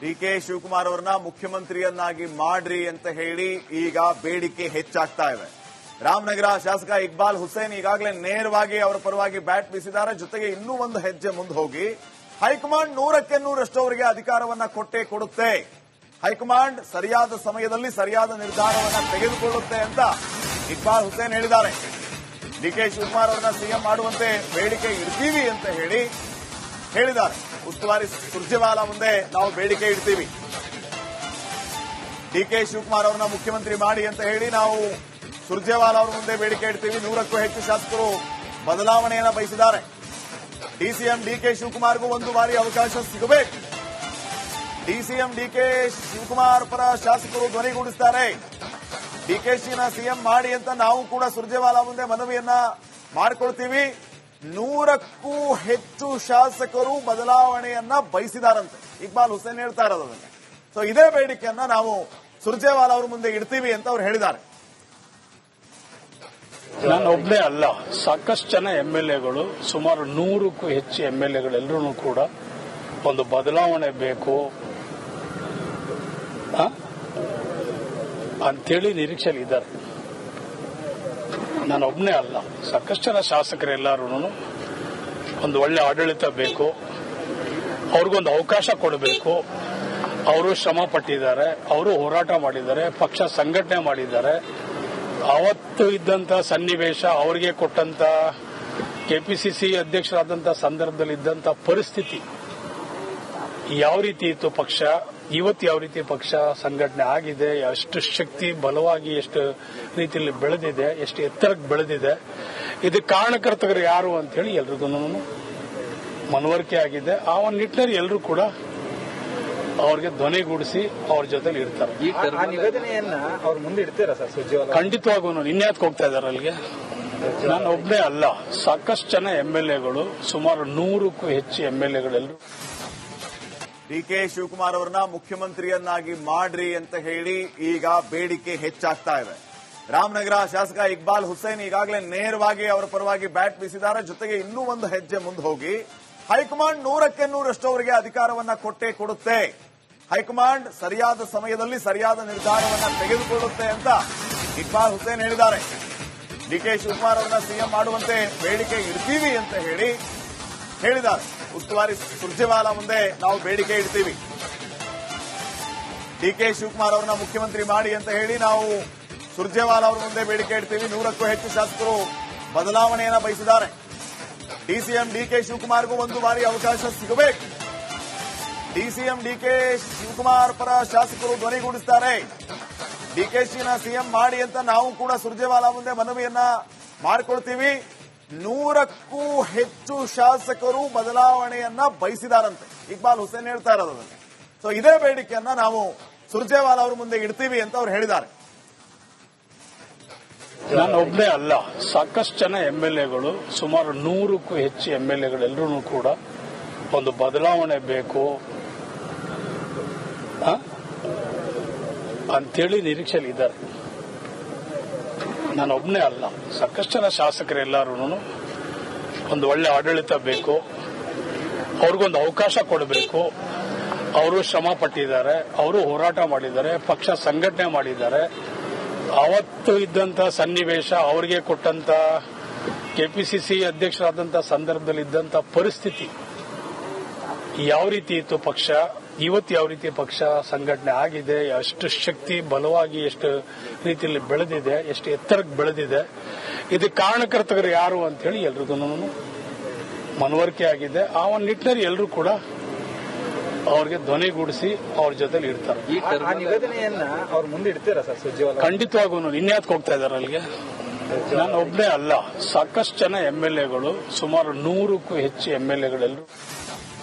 DK Shivakumar ಅವರನ್ನ ಮುಖ್ಯಮಂತ್ರಿಯನ್ನಾಗಿ ಮಾಡ್ರಿ ಅಂತ ಹೇಳಿ ಈಗ ಬೇಡಿಕೆ ಹೆಚ್ಚಾಗ್ತಾ ಇದೆ. ರಾಮನಗರ ಶಾಸಕ ಇಕ್ಬಾಲ್ ಹುಸೇನ್ ಈಗಾಗಲೇ ನೇರವಾಗಿ ಅವರ ಪರವಾಗಿ ಬ್ಯಾಟ್ ಬೀಸಿದ್ದಾರೆ. ಜೊತೆಗೆ ಇನ್ನೂ ಒಂದು ಹೆಜ್ಜೆ ಮುಂದೆ ಹೋಗಿ ಹೈಕಮಾಂಡ್ 100ಕ್ಕೆ 100ರಷ್ಟು ಅವರಿಗೆ ಅಧಿಕಾರವನ್ನ ಕೊಟ್ಟೇ ಕೊಡುತ್ತೆ, ಹೈಕಮಾಂಡ್ ಸರಿಯಾದ ಸಮಯದಲ್ಲಿ ಸರಿಯಾದ ನಿರ್ಧಾರವನ್ನ ತೆಗೆದುಕೊಳ್ಳುತ್ತೆ ಅಂತ ಇಕ್ಬಾಲ್ ಹುಸೇನ್ ಹೇಳಿದ್ದಾರೆ. ಡಿಕೆ ಶಿವಕುಮಾರ್ ಅವರನ್ನ ಸಿಎಂ ಮಾಡುವಂತೆ ಬೇಡಿಕೆ ಇಡ್ತೀವಿ ಅಂತ ಹೇಳಿದ್ದಾರೆ. ಉಸ್ತುವಾರಿ ಸುರ್ಜೇವಾಲಾ ಮುಂದೆ ನಾವು ಬೇಡಿಕೆ ಇಡ್ತೀವಿ, ಡಿಕೆ ಶಿವಕುಮಾರ್ ಅವರನ್ನ ಮುಖ್ಯಮಂತ್ರಿ ಮಾಡಿ ಅಂತ ಹೇಳಿ ನಾವು ಸುರ್ಜೇವಾಲಾ ಅವರ ಮುಂದೆ ಬೇಡಿಕೆ ಇಡ್ತೀವಿ. 100ಕ್ಕೂ ಹೆಚ್ಚು ಶಾಸಕರು ಬದಲಾವಣೆಯನ್ನ ಬಯಸಿದ್ದಾರೆ. ಡಿಸಿಎಂ ಡಿಕೆ ಶಿವಕುಮಾರ್ಗೂ ಒಂದು ಬಾರಿ ಅವಕಾಶ ಸಿಗಬೇಕು. ಡಿಸಿಎಂ ಡಿಕೆ ಶಿವಕುಮಾರ್ ಪರ ಶಾಸಕರು ಧ್ವನಿಗೂಡಿಸುತ್ತಾರೆ. ಡಿಕೆಶಿನ ಸಿಎಂ ಮಾಡಿ ಅಂತ ನಾವು ಕೂಡ ಸುರ್ಜೇವಾಲಾ ಮುಂದೆ ಮನವಿಯನ್ನ ಮಾಡಿಕೊಳ್ತೀವಿ. 100ಕ್ಕೂ ಹೆಚ್ಚು ಶಾಸಕರು ಬದಲಾವಣೆಯನ್ನ ಬಯಸಿದಾರಂತೆ ಇಕ್ಬಾಲ್ ಹುಸೇನ್ ಹೇಳ್ತಾ ಇರೋದನ್ನ. ಸೊ ಇದೇ ಬೇಡಿಕೆಯನ್ನ ನಾವು ಸುರ್ಜೇವಾಲಾ ಅವರ ಮುಂದೆ ಇಡ್ತೀವಿ ಅಂತ ಅವ್ರು ಹೇಳಿದ್ದಾರೆ. ನಾನು ಒಬ್ಬನೇ ಅಲ್ಲ, ಸಾಕಷ್ಟು ಜನ ಎಂಎಲ್ಎಗಳು, ಸುಮಾರು 100ಕ್ಕೂ ಹೆಚ್ಚು ಎಂಎಲ್ಎಗಳೆಲ್ಲರೂ ಕೂಡ ಒಂದು ಬದಲಾವಣೆ ಬೇಕು ಅಂತೇಳಿ ನಿರೀಕ್ಷೆಯಲ್ಲಿ ಇದ್ದಾರೆ. ನಾನು ಒಬ್ಬನೇ ಅಲ್ಲ, ಸಾಕಷ್ಟು ಜನ ಶಾಸಕರೆಲ್ಲರೂ ಒಂದು ಒಳ್ಳೆ ಆಡಳಿತ ಬೇಕು, ಅವ್ರಿಗೊಂದು ಅವಕಾಶ ಕೊಡಬೇಕು. ಅವರು ಶ್ರಮ ಪಟ್ಟಿದ್ದಾರೆ, ಅವರು ಹೋರಾಟ ಮಾಡಿದ್ದಾರೆ, ಪಕ್ಷ ಸಂಘಟನೆ ಮಾಡಿದ್ದಾರೆ. ಅವತ್ತು ಇದ್ದಂತ ಸನ್ನಿವೇಶ, ಅವರಿಗೆ ಕೊಟ್ಟಂತ ಕೆಪಿಸಿಸಿ ಅಧ್ಯಕ್ಷರಾದಂಥ ಸಂದರ್ಭದಲ್ಲಿ ಇದ್ದಂತ ಪರಿಸ್ಥಿತಿ ಯಾವ ರೀತಿ ಇತ್ತು, ಪಕ್ಷ ಇವತ್ತು ಯಾವ ರೀತಿ ಪಕ್ಷ ಸಂಘಟನೆ ಆಗಿದೆ, ಎಷ್ಟು ಶಕ್ತಿ ಬಲವಾಗಿ ಎಷ್ಟು ರೀತಿಯಲ್ಲಿ ಬೆಳೆದಿದೆ, ಎಷ್ಟು ಎತ್ತರಕ್ಕೆ ಬೆಳೆದಿದೆ, ಇದಕ್ಕೆ ಕಾರಣಕರ್ತರು ಯಾರು ಅಂತ ಹೇಳಿ ಎಲ್ರಿಗೂ ಮನವರಿಕೆ ಆಗಿದೆ. ಆ ಒಂದು ನಿಟ್ಟಿನಲ್ಲಿ ಎಲ್ಲರೂ ಕೂಡ ಅವ್ರಿಗೆ ಧ್ವನಿಗೂಡಿಸಿ ಅವ್ರ ಜೊತೆಲಿ ಇರ್ತಾರೆ. ಆ ನಿವೇದನೆಯನ್ನ ಅವ್ರ ಮುಂದೆ ಇಡ್ತೀರಾ ಸರ್ ಸುರ್ಜೇವಾಲಾ? ಖಂಡಿತವಾಗೂ ಇನ್ಯಾತ್ ಹೋಗ್ತಾ ಇದ್ದಾರೆ ಅಲ್ಲಿಗೆ. ನಾನು ಒಬ್ಬನೇ ಅಲ್ಲ, ಸಾಕಷ್ಟು ಜನ ಎಂಎಲ್ಎಗಳು, ಸುಮಾರು 100ಕ್ಕೂ ಹೆಚ್ಚು ಎಂಎಲ್ಎಗಳೆಲ್ಲರೂ ಡಿಕೆ ಶಿವಕುಮಾರ್ ಅವರನ್ನ ಮುಖ್ಯಮಂತ್ರಿಯನ್ನಾಗಿ ಮಾಡ್ರಿ ಅಂತ ಹೇಳಿ ಈಗ ಬೇಡಿಕೆ ಹೆಚ್ಚಾಗ್ತಾ ಇದೆ. ರಾಮನಗರ ಶಾಸಕ ಇಕ್ಬಾಲ್ ಹುಸೇನ್ ಈಗಾಗಲೇ ನೇರವಾಗಿ ಅವರ ಪರವಾಗಿ ಬ್ಯಾಟ್ ಬೀಸಿದ್ದಾರೆ. ಜೊತೆಗೆ ಇನ್ನೂ ಒಂದು ಹೆಜ್ಜೆ ಮುಂದೆ ಹೋಗಿ ಹೈಕಮಾಂಡ್ 100ಕ್ಕೆ 100ರಷ್ಟು ಅವರಿಗೆ ಅಧಿಕಾರವನ್ನ ಕೊಟ್ಟೇ ಕೊಡುತ್ತೆ, ಹೈಕಮಾಂಡ್ ಸರಿಯಾದ ಸಮಯದಲ್ಲಿ ಸರಿಯಾದ ನಿರ್ಧಾರವನ್ನ ತೆಗೆದುಕೊಳ್ಳುತ್ತೆ ಅಂತ ಇಕ್ಬಾಲ್ ಹುಸೇನ್ ಹೇಳಿದ್ದಾರೆ. ಡಿಕೆ ಶಿವಕುಮಾರ್ ಅವರನ್ನ ಸಿಎಂ ಮಾಡುವಂತೆ ಬೇಡಿಕೆ ಇಡ್ತೀವಿ ಅಂತ ಹೇಳಿದ್ದಾರೆ. ಉಸ್ತುವಾರಿ ಸುರ್ಜೇವಾಲಾ ಮುಂದೆ ನಾವು ಬೇಡಿಕೆ ಇಡ್ತೀವಿ, ಡಿಕೆ ಶಿವಕುಮಾರ್ ಅವರನ್ನ ಮುಖ್ಯಮಂತ್ರಿ ಮಾಡಿ ಅಂತ ಹೇಳಿ ನಾವು ಸುರ್ಜೇವಾಲಾ ಅವರ ಮುಂದೆ ಬೇಡಿಕೆ ಇಡ್ತೀವಿ. 100ಕ್ಕೂ ಹೆಚ್ಚು ಶಾಸಕರು ಬದಲಾವಣೆಯನ್ನ ಬಯಸಿದ್ದಾರೆ. ಡಿಸಿಎಂ ಡಿಕೆ ಶಿವಕುಮಾರ್ಗೂ ಒಂದು ಬಾರಿ ಅವಕಾಶ ಸಿಗಬೇಕು. ಡಿಸಿಎಂ ಡಿಕೆ ಶಿವಕುಮಾರ್ ಪರ ಶಾಸಕರು ಧ್ವನಿಗೂಡಿಸುತ್ತಾರೆ. ಡಿಕೆಶಿನ ಸಿಎಂ ಮಾಡಿ ಅಂತ ನಾವು ಕೂಡ ಸುರ್ಜೇವಾಲಾ ಮುಂದೆ ಮನವಿಯನ್ನ ಮಾಡಿಕೊಳ್ತೀವಿ. 100ಕ್ಕೂ ಹೆಚ್ಚು ಶಾಸಕರು ಬದಲಾವಣೆಯನ್ನ ಬಯಸಿದಾರಂತೆ ಇಕ್ಬಾಲ್ ಹುಸೇನ್ ಹೇಳ್ತಾ ಇರೋದನ್ನ. ಸೊ ಇದೇ ಬೇಡಿಕೆಯನ್ನ ನಾವು ಸುರ್ಜೇವಾಲಾ ಅವರ ಮುಂದೆ ಇಡ್ತೀವಿ ಅಂತ ಅವ್ರು ಹೇಳಿದ್ದಾರೆ. ನಾನು ಒಬ್ಬನೇ ಅಲ್ಲ, ಸಾಕಷ್ಟು ಜನ ಎಂಎಲ್ಎಗಳು, ಸುಮಾರು 100ಕ್ಕೂ ಹೆಚ್ಚು ಎಂಎಲ್ಎಗಳೆಲ್ಲರೂ ಕೂಡ ಒಂದು ಬದಲಾವಣೆ ಬೇಕು ಅಂತೇಳಿ ನಿರೀಕ್ಷೆಯಲ್ಲಿ ಇದ್ದಾರೆ. ನಾನು ಒಬ್ಬನೇ ಅಲ್ಲ, ಸಾಕಷ್ಟು ಜನ ಶಾಸಕರೆಲ್ಲರೂ ಒಂದು ಒಳ್ಳೆ ಆಡಳಿತ ಬೇಕು, ಅವ್ರಿಗೊಂದು ಅವಕಾಶ ಕೊಡಬೇಕು. ಅವರು ಶ್ರಮ ಪಟ್ಟಿದ್ದಾರೆ, ಅವರು ಹೋರಾಟ ಮಾಡಿದ್ದಾರೆ, ಪಕ್ಷ ಸಂಘಟನೆ ಮಾಡಿದ್ದಾರೆ. ಅವತ್ತು ಇದ್ದಂತ ಸನ್ನಿವೇಶ, ಅವರಿಗೆ ಕೊಟ್ಟಂತ ಕೆಪಿಸಿಸಿ ಅಧ್ಯಕ್ಷರಾದಂಥ ಸಂದರ್ಭದಲ್ಲಿ ಇದ್ದಂತ ಪರಿಸ್ಥಿತಿ ಯಾವ ರೀತಿ ಇತ್ತು, ಪಕ್ಷ ಇವತ್ತು ಯಾವ ರೀತಿ ಪಕ್ಷ ಸಂಘಟನೆ ಆಗಿದೆ, ಎಷ್ಟು ಶಕ್ತಿ ಬಲವಾಗಿ ಎಷ್ಟು ರೀತಿಯಲ್ಲಿ ಬೆಳೆದಿದೆ, ಎಷ್ಟು ಎತ್ತರಕ್ಕೆ ಬೆಳೆದಿದೆ, ಇದಕ್ಕೆ ಕಾರಣಕರ್ತರು ಯಾರು ಅಂತ ಹೇಳಿ ಎಲ್ರಿಗೂ ಮನವರಿಕೆ ಆಗಿದೆ. ಆ ಒಂದು ನಿಟ್ಟಿನಲ್ಲಿ ಎಲ್ಲರೂ ಕೂಡ ಅವ್ರಿಗೆ ಧ್ವನಿಗೂಡಿಸಿ ಅವ್ರ ಜೊತೆಲಿ ಇರ್ತಾರೆ. ಆ ನಿವೇದನೆಯನ್ನ ಅವ್ರ ಮುಂದೆ ಇಡ್ತೀರಾ ಸರ್ ಸುರ್ಜೇವಾಲಾ? ಖಂಡಿತವಾಗೂ ಇನ್ಯಾತ್ ಹೋಗ್ತಾ ಇದ್ದಾರೆ ಅಲ್ಲಿಗೆ. ನಾನು ಒಬ್ಬನೇ ಅಲ್ಲ, ಸಾಕಷ್ಟು ಜನ ಎಂಎಲ್ಎಗಳು, ಸುಮಾರು 100ಕ್ಕೂ ಹೆಚ್ಚು ಎಂಎಲ್ಎಗಳೆಲ್ಲರೂ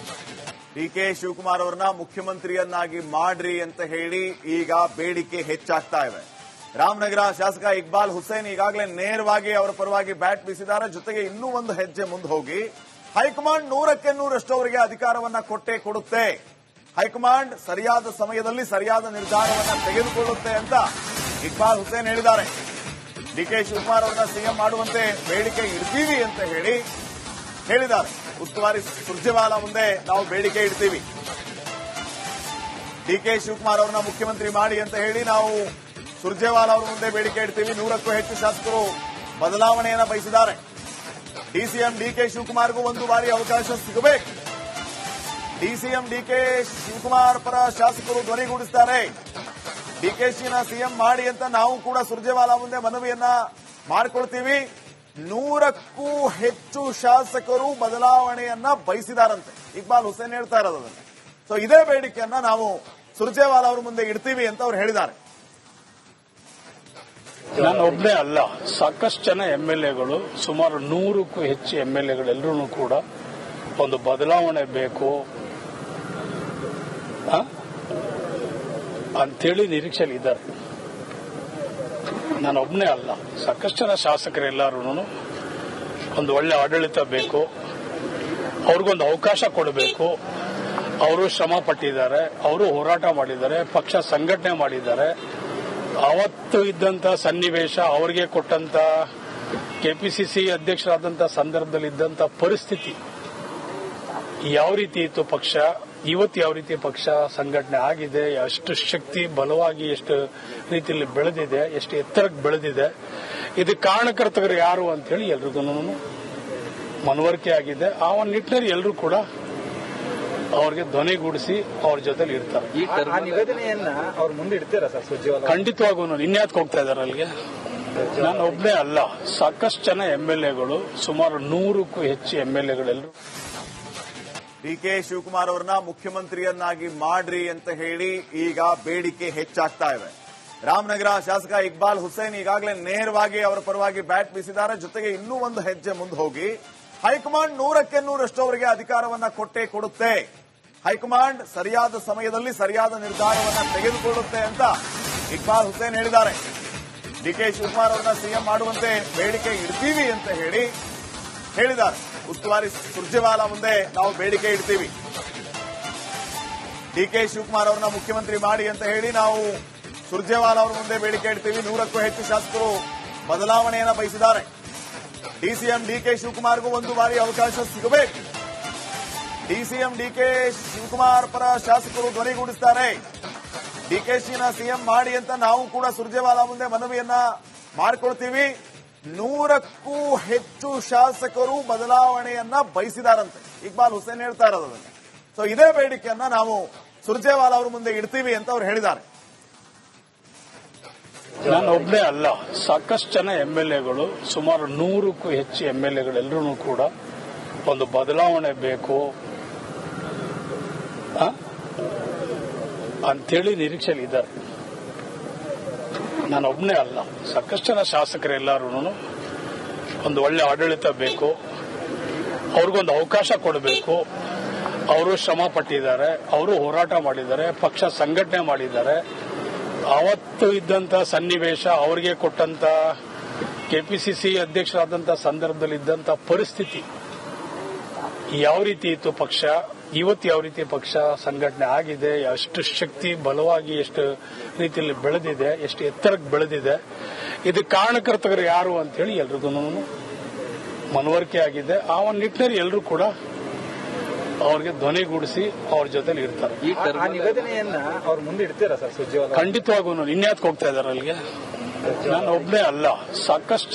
ಡಿಕೆ ಶಿವಕುಮಾರ್ ಅವರನ್ನ ಮುಖ್ಯಮಂತ್ರಿಯನ್ನಾಗಿ ಮಾಡ್ರಿ ಅಂತ ಹೇಳಿ ಈಗ ಬೇಡಿಕೆ ಹೆಚ್ಚಾಗ್ತಾ ಇದೆ. ರಾಮನಗರ ಶಾಸಕ ಇಕ್ಬಾಲ್ ಹುಸೇನ್ ಈಗಾಗಲೇ ನೇರವಾಗಿ ಅವರ ಪರವಾಗಿ ಬ್ಯಾಟ್ ಬೀಸಿದ್ದಾರೆ. ಜೊತೆಗೆ ಇನ್ನೂ ಒಂದು ಹೆಜ್ಜೆ ಮುಂದೆ ಹೋಗಿ ಹೈಕಮಾಂಡ್ 100ಕ್ಕೆ 100ರಷ್ಟು ಅವರಿಗೆ ಅಧಿಕಾರವನ್ನ ಕೊಟ್ಟೇ ಕೊಡುತ್ತೆ, ಹೈಕಮಾಂಡ್ ಸರಿಯಾದ ಸಮಯದಲ್ಲಿ ಸರಿಯಾದ ನಿರ್ಧಾರವನ್ನ ತೆಗೆದುಕೊಳ್ಳುತ್ತೆ ಅಂತ ಇಕ್ಬಾಲ್ ಹುಸೇನ್ ಹೇಳಿದ್ದಾರೆ. ಡಿಕೆ ಶಿವಕುಮಾರ್ ಅವರನ್ನ ಸಿಎಂ ಮಾಡುವಂತೆ ಬೇಡಿಕೆ ಇಡ್ತೀವಿ ಅಂತ ಹೇಳಿದ್ದಾರೆ. ಉಸ್ತುವಾರಿ ಸುರ್ಜೇವಾಲಾ ಮುಂದೆ ನಾವು ಬೇಡಿಕೆ ಇಡ್ತೀವಿ, ಡಿಕೆ ಶಿವಕುಮಾರ್ ಅವರನ್ನ ಮುಖ್ಯಮಂತ್ರಿ ಮಾಡಿ ಅಂತ ಹೇಳಿ ನಾವು ಸುರ್ಜೇವಾಲಾ ಅವರ ಮುಂದೆ ಬೇಡಿಕೆ ಇಡ್ತೀವಿ. 100ಕ್ಕೂ ಹೆಚ್ಚು ಶಾಸಕರು ಬದಲಾವಣೆಯನ್ನ ಬಯಸಿದ್ದಾರೆ. ಡಿಸಿಎಂ ಡಿಕೆ ಶಿವಕುಮಾರ್ಗೂ ಒಂದು ಬಾರಿ ಅವಕಾಶ ಸಿಗಬೇಕು. ಡಿಸಿಎಂ ಡಿಕೆ ಶಿವಕುಮಾರ್ ಪರ ಶಾಸಕರು ಧ್ವನಿಗೂಡಿಸುತ್ತಾರೆ. ಡಿಕೆಶಿನ ಸಿಎಂ ಮಾಡಿ ಅಂತ ನಾವು ಕೂಡ ಸುರ್ಜೇವಾಲಾ ಮುಂದೆ ಮನವಿಯನ್ನ ಮಾಡಿಕೊಳ್ತೀವಿ. 100ಕ್ಕೂ ಹೆಚ್ಚು ಶಾಸಕರು ಬದಲಾವಣೆಯನ್ನ ಬಯಸಿದಾರಂತೆ. ಇಕ್ಬಾಲ್ ಹುಸೇನ್ ಹೇಳ್ತಾ ಇರೋದನ್ನ. ಸೊ ಇದೇ ಬೇಡಿಕೆಯನ್ನ ನಾವು ಸುರ್ಜೇವಾಲಾ ಅವರ ಮುಂದೆ ಇಡ್ತೀವಿ ಅಂತ ಅವ್ರು ಹೇಳಿದ್ದಾರೆ. ನಾನು ಒಬ್ಬನೇ ಅಲ್ಲ, ಸಾಕಷ್ಟು ಜನ ಎಂಎಲ್ಎಗಳು, ಸುಮಾರು 100ಕ್ಕೂ ಹೆಚ್ಚು ಎಂಎಲ್ಎಗಳೆಲ್ಲರೂ ಕೂಡ ಒಂದು ಬದಲಾವಣೆ ಬೇಕು ಅಂತೇಳಿ ನಿರೀಕ್ಷೆಯಲ್ಲಿ ಇದ್ದಾರೆ. ನಾನು ಒಬ್ಬನೇ ಅಲ್ಲ, ಸಾಕಷ್ಟು ಜನ ಶಾಸಕರೆಲ್ಲರೂ ಒಂದು ಒಳ್ಳೆ ಆಡಳಿತ ಬೇಕು, ಅವ್ರಿಗೊಂದು ಅವಕಾಶ ಕೊಡಬೇಕು. ಅವರು ಶ್ರಮ ಪಟ್ಟಿದ್ದಾರೆ, ಅವರು ಹೋರಾಟ ಮಾಡಿದ್ದಾರೆ, ಪಕ್ಷ ಸಂಘಟನೆ ಮಾಡಿದ್ದಾರೆ. ಅವತ್ತು ಇದ್ದಂತ ಸನ್ನಿವೇಶ, ಅವರಿಗೆ ಕೊಟ್ಟಂತ ಕೆಪಿಸಿಸಿ ಅಧ್ಯಕ್ಷರಾದಂಥ ಸಂದರ್ಭದಲ್ಲಿ ಇದ್ದಂತ ಪರಿಸ್ಥಿತಿ ಯಾವ ರೀತಿ ಇತ್ತು, ಪಕ್ಷ ಇವತ್ತು ಯಾವ ರೀತಿ ಪಕ್ಷ ಸಂಘಟನೆ ಆಗಿದೆ, ಎಷ್ಟು ಶಕ್ತಿ ಬಲವಾಗಿ ಎಷ್ಟು ರೀತಿಯಲ್ಲಿ ಬೆಳೆದಿದೆ, ಎಷ್ಟು ಎತ್ತರಕ್ಕೆ ಬೆಳೆದಿದೆ, ಇದಕ್ಕೆ ಕಾರಣಕರ್ತರು ಯಾರು ಅಂತೇಳಿ ಎಲ್ರಿಗೂ ಮನವರಿಕೆ ಆಗಿದೆ. ಆ ಒಂದು ನಿಟ್ಟಿನಲ್ಲಿ ಎಲ್ಲರೂ ಕೂಡ ಅವ್ರಿಗೆ ಧ್ವನಿಗೂಡಿಸಿ ಅವ್ರ ಜೊತೆಲಿ ಇರ್ತಾರೆ. ಆ ನಿವೇದನೆಯನ್ನ ಅವ್ರ ಮುಂದೆ ಇಡ್ತೀರಾ ಸರ್ ಸುರ್ಜೇವಾಲಾ? ಖಂಡಿತವಾಗೂ ಇನ್ಯಾತ್ ಹೋಗ್ತಾ ಇದ್ದಾರೆ ಅಲ್ಲಿಗೆ. ನಾನು ಒಬ್ಬನೇ ಅಲ್ಲ, ಸಾಕಷ್ಟು ಜನ ಎಂಎಲ್ಎಗಳು, ಸುಮಾರು 100ಕ್ಕೂ ಹೆಚ್ಚು ಎಂಎಲ್ಎಗಳೆಲ್ಲರೂ ಡಿಕೆ ಶಿವಕುಮಾರ್ ಅವರನ್ನ ಮುಖ್ಯಮಂತ್ರಿಯನ್ನಾಗಿ ಮಾಡ್ರಿ ಅಂತ ಹೇಳಿ ಈಗ ಬೇಡಿಕೆ ಹೆಚ್ಚಾಗ್ತಾ ಇವೆ. ರಾಮನಗರ ಶಾಸಕ ಇಕ್ಬಾಲ್ ಹುಸೇನ್ ಈಗಾಗಲೇ ನೇರವಾಗಿ ಅವರ ಪರವಾಗಿ ಬ್ಯಾಟ್ ಬೀಸಿದ್ದಾರೆ. ಜೊತೆಗೆ ಇನ್ನೂ ಒಂದು ಹೆಜ್ಜೆ ಮುಂದೆ ಹೋಗಿ ಹೈಕಮಾಂಡ್ 100ಕ್ಕೆ 100ರಷ್ಟು ಅವರಿಗೆ ಅಧಿಕಾರವನ್ನ ಕೊಟ್ಟೇ ಕೊಡುತ್ತೆ, ಹೈಕಮಾಂಡ್ ಸರಿಯಾದ ಸಮಯದಲ್ಲಿ ಸರಿಯಾದ ನಿರ್ಧಾರವನ್ನ ತೆಗೆದುಕೊಳ್ಳುತ್ತೆ ಅಂತ ಇಕ್ಬಾಲ್ ಹುಸೇನ್ ಹೇಳಿದ್ದಾರೆ. ಡಿಕೆ ಶಿವಕುಮಾರ್ ಅವರನ್ನ ಸಿಎಂ ಮಾಡುವಂತೆ ಬೇಡಿಕೆ ಇಡ್ತೀವಿ ಅಂತ ಹೇಳಿದ್ದಾರೆ. ಉಸ್ತುವಾರಿ ಸುರ್ಜೇವಾಲಾ ಮುಂದೆ ನಾವು ಬೇಡಿಕೆ ಇಡ್ತೀವಿ. ಡಿಕೆ ಶಿವಕುಮಾರ್ ಅವರನ್ನ ಮುಖ್ಯಮಂತ್ರಿ ಮಾಡಿ ಅಂತ ಹೇಳಿ ನಾವು ಸುರ್ಜೇವಾಲಾ ಅವರ ಮುಂದೆ ಬೇಡಿಕೆ ಇಡ್ತೀವಿ. 100ಕ್ಕೂ ಹೆಚ್ಚು ಶಾಸಕರು ಬದಲಾವಣೆಯನ್ನ ಬಯಸಿದ್ದಾರೆ. ಡಿಸಿಎಂ ಡಿಕೆ ಶಿವಕುಮಾರ್ಗೂ ಒಂದು ಬಾರಿ ಅವಕಾಶ ಸಿಗಬೇಕು. ಡಿಸಿಎಂ ಡಿಕೆ ಶಿವಕುಮಾರ್ ಪರ ಶಾಸಕರು ಧ್ವನಿಗೂಡಿಸುತ್ತಾರೆ. ಡಿಕೆಶಿನ ಸಿಎಂ ಮಾಡಿ ಅಂತ ನಾವು ಕೂಡ ಸುರ್ಜೇವಾಲಾ ಮುಂದೆ ಮನವಿಯನ್ನ ಮಾಡಿಕೊಳ್ತೀವಿ. 100ಕ್ಕೂ ಹೆಚ್ಚು ಶಾಸಕರು ಬದಲಾವಣೆಯನ್ನ ಬಯಸಿದಾರಂತೆ. ಇಕ್ಬಾಲ್ ಹುಸೇನ್ ಹೇಳ್ತಾ ಇರೋದನ್ನ. ಸೊ ಇದೇ ಬೇಡಿಕೆಯನ್ನ ನಾವು ಸುರ್ಜೇವಾಲಾ ಅವರ ಮುಂದೆ ಇಡ್ತೀವಿ ಅಂತ ಅವ್ರು ಹೇಳಿದ್ದಾರೆ. ನಾನು ಒಬ್ಬನೇ ಅಲ್ಲ, ಸಾಕಷ್ಟು ಜನ ಎಂಎಲ್ಎಗಳು, ಸುಮಾರು 100ಕ್ಕೂ ಹೆಚ್ಚು ಎಂಎಲ್ಎಗಳೆಲ್ಲರೂ ಕೂಡ ಒಂದು ಬದಲಾವಣೆ ಬೇಕು ಅಂತೇಳಿ ನಿರೀಕ್ಷೆಯಲ್ಲಿ ಇದ್ದಾರೆ. ನಾನು ಒಬ್ಬನೇ ಅಲ್ಲ, ಸಾಕಷ್ಟು ಜನ ಶಾಸಕರೆಲ್ಲರೂ ಒಂದು ಒಳ್ಳೆ ಆಡಳಿತ ಬೇಕು, ಅವ್ರಿಗೊಂದು ಅವಕಾಶ ಕೊಡಬೇಕು. ಅವರು ಶ್ರಮ ಪಟ್ಟಿದ್ದಾರೆ, ಅವರು ಹೋರಾಟ ಮಾಡಿದ್ದಾರೆ, ಪಕ್ಷ ಸಂಘಟನೆ ಮಾಡಿದ್ದಾರೆ. ಅವತ್ತು ಇದ್ದಂತ ಸನ್ನಿವೇಶ, ಅವರಿಗೆ ಕೊಟ್ಟಂತ ಕೆಪಿಸಿಸಿ ಅಧ್ಯಕ್ಷರಾದಂಥ ಸಂದರ್ಭದಲ್ಲಿ ಇದ್ದಂತ ಪರಿಸ್ಥಿತಿ ಯಾವ ರೀತಿ ಇತ್ತು, ಪಕ್ಷ ಇವತ್ತು ಯಾವ ರೀತಿ ಪಕ್ಷ ಸಂಘಟನೆ ಆಗಿದೆ, ಎಷ್ಟು ಶಕ್ತಿ ಬಲವಾಗಿ ಎಷ್ಟು ರೀತಿಯಲ್ಲಿ ಬೆಳೆದಿದೆ, ಎಷ್ಟು ಎತ್ತರಕ್ಕೆ ಬೆಳೆದಿದೆ, ಇದಕ್ಕೆ ಕಾರಣಕರ್ತರು ಯಾರು ಅಂತೇಳಿ ಎಲ್ರಿಗೂ ಮನವರಿಕೆ ಆಗಿದೆ. ಆ ಒಂದು ನಿಟ್ಟಿನಲ್ಲಿ ಎಲ್ಲರೂ ಕೂಡ ಅವ್ರಿಗೆ ಧ್ವನಿಗೂಡಿಸಿ ಅವ್ರ ಜೊತೆಲಿ ಇರ್ತಾರೆ. ಆ ನಿವೇದನೆಯನ್ನ ಅವ್ರ ಮುಂದೆ ಇಡ್ತೀರಾ ಸರ್ ಸುರ್ಜೇವಾಲಾ? ಖಂಡಿತವಾಗೂ ಇನ್ಯಾತ್ ಹೋಗ್ತಾ ಇದ್ದಾರೆ ಅಲ್ಲಿಗೆ. ನಾನು ಒಬ್ಬನೇ ಅಲ್ಲ, ಸಾಕಷ್ಟು